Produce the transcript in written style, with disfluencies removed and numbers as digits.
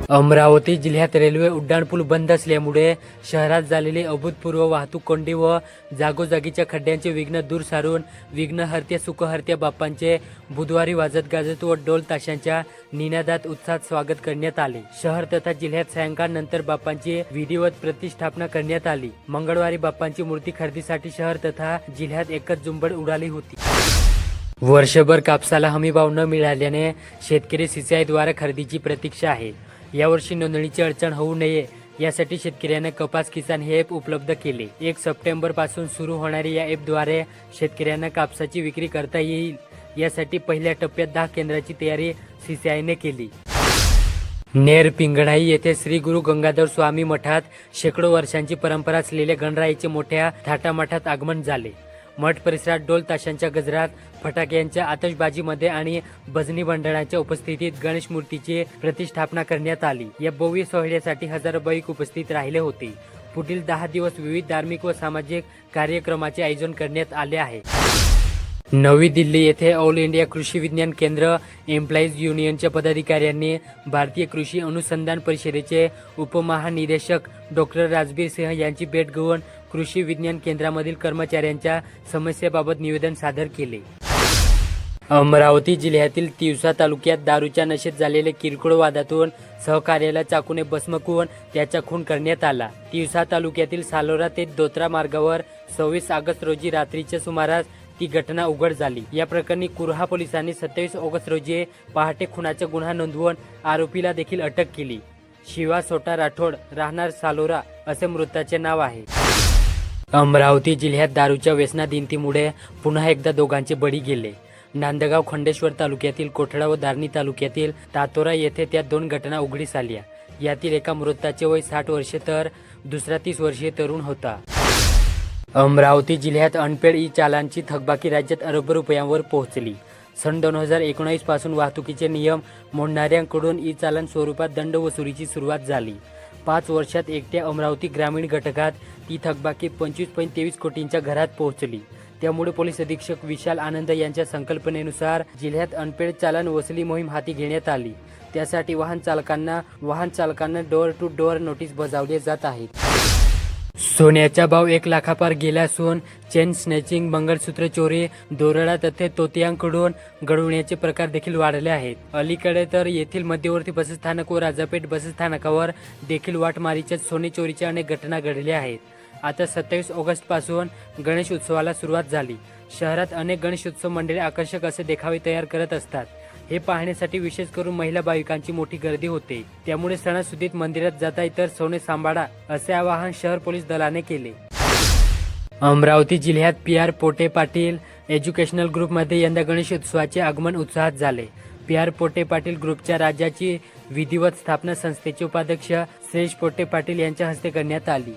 अमरावती जिल्ह्यात रेल्वे उड्डाणपूल बंद असल्यामुळे शहरात झालेली अभूतपूर्व वाहतूक कोंडी व जागोजागीच्या खड्ड्यांचे विघ्न दूर सारून विघ्नहर्त्या सुखहर्त्या बाप्पांचे बुधवारी वाजत गाजत व ढोल ताशांच्या निनादात उत्साहात स्वागत करण्यात आले। शहर तथा जिल्ह्यात सायंकाळनंतर बाप्पांची विधिवत प्रतिष्ठापना करण्यात आली। मंगळवारी बाप्पांची मूर्ती खरेदीसाठी शहर तथा जिल्ह्यात एकच झुंबड उडाली होती। वर्षभर कापसाला हमीभाव न मिळाल्याने शेतकरी सिंचाईद्वारे खरेदीची प्रतीक्षा आहे। यावर्षी नोंदणीची अडचण होऊ नये यासाठी शेतकऱ्यांना कपास किसान हे ॲप उपलब्ध केले। 1 सप्टेंबर पासून सुरू होणाऱ्या या ॲपद्वारे शेतकऱ्यांना कापसाची विक्री करता येईल। यासाठी पहिल्या टप्प्यात 10 केंद्राची तयारी सिंचाईने केली। नेर पिंगळाई येथे श्री गुरु गंगाधर स्वामी मठात शेकडो वर्षांची परंपरा असलेल्या गणरायाचे मोठ्या थाटामाटात आगमन झाले। मठ परिसरात ढोल ताशांच्या गजरात, फटाक्यांच्या आतषबाजीमध्ये आणि भजनी मंडळांच्या उपस्थितीत गणेश मूर्तीची प्रतिष्ठापना करण्यात आली। या भव्य सोहळ्यासाठी हजारो भाविक उपस्थित राहिले होते। पुढील 10 दिवस विविध धार्मिक व सामाजिक कार्यक्रमाचे आयोजन करण्यात आले आहे। नवी दिल्ली येथे ऑल इंडिया कृषी विज्ञान केंद्र एम्प्लॉईज युनियनच्या पदाधिकाऱ्यांनी भारतीय कृषी अनुसंधान परिषदेचे उपमहानिदेशक डॉक्टर राजबीर सिंह यांची भेट घेऊन कृषी विज्ञान केंद्रामधील कर्मचाऱ्यांच्या समस्येबाबत निवेदन सादर केले। अमरावती जिल्ह्यातील तिवसा तालुक्यात दारूच्या नशेत झालेल्या किरकोळ वादातून सहकार्याला चाकूने बसमकून त्याचा खून करण्यात आला। तिवसा तालुक्यातील सालोरा ते दोत्रा मार्गावर 26 ऑगस्ट रोजी रात्रीच्या सुमारास ती घटना उघड झाली। या प्रकरणी कुर्हा पोलिसांनी 27 ऑगस्ट रोजी पहाटे खुनाचा गुन्हा नोंदवून आरोपीला देखील अटक केली। शिवा सोटा राठोड राहणार सालोरा असे मृताचे नाव आहे। अमरावती जिल्ह्यात दारूच्या व्यसनाधीनतेमुळे पुन्हा एकदा दोघांचे बळी गेले। नांदगाव खंडेश्वर तालुक्यातील कोठडा व धारणी तालुक्यातील तातोरा येथे त्या 2 घटना उघडीस आल्या। यातील एका मृताचे वय 60 वर्षे तर दुसरा 30 वर्षीय तरुण होता। अमरावती जिल्ह्यात अनपेड ई चालानची थकबाकी राज्यात अरब रुपयांवर पोहोचली। सन 2019 पासून वाहतुकीचे नियम मोडणाऱ्यांकडून ई चालान स्वरूपात दंड वसुलीची सुरुवात झाली। 5 वर्षात एकट्या अमरावती ग्रामीण घटकात ती थकबाकी 25.23 कोटींच्या घरात पोहोचली। त्यामुळे पोलीस अधीक्षक विशाल आनंद यांच्या संकल्पनेनुसार जिल्ह्यात अनपेड चालान वसुली मोहीम हाती घेण्यात आली। त्यासाठी वाहन चालकांना डोअर टू डोअर नोटीस बजावले जात आहेत। सोन्याचा भाव 1 लाखापार गेला असून चेन स्नॅचिंग, मंगळसूत्र चोरी, दोरडा तथे तोतियांकडून गळवण्याचे प्रकार देखील वाढले आहेत। अलीकडे तर येथील मध्यवर्ती बसस्थानक व राजापेठ बसस्थानकावर देखील वाटमारीच्या सोने चोरीच्या अनेक घटना घडल्या आहेत। आता 27 ऑगस्ट पासून गणेश उत्सवाला सुरुवात झाली। शहरात अनेक गणेशोत्सव मंडळे आकर्षक असे देखावे तयार करत असतात। हे पाहण्यासाठी विशेष करून महिला भाविकांची मोठी गर्दी होते। त्यामुळे सणासुदीत मंदिरात जाता इतर सोने सांभाळा असे आवाहन शहर पोलीस दलाने केले। अमरावती जिल्ह्यात PR पोटे पाटील एज्युकेशनल ग्रुपमध्ये यंदा गणेशोत्सवाचे आगमन उत्साहात झाले। PR पोटे पाटील ग्रुपच्या राज्याची विधिवत स्थापना संस्थेचे उपाध्यक्ष श्रेष पोटे पाटील यांच्या हस्ते करण्यात आली।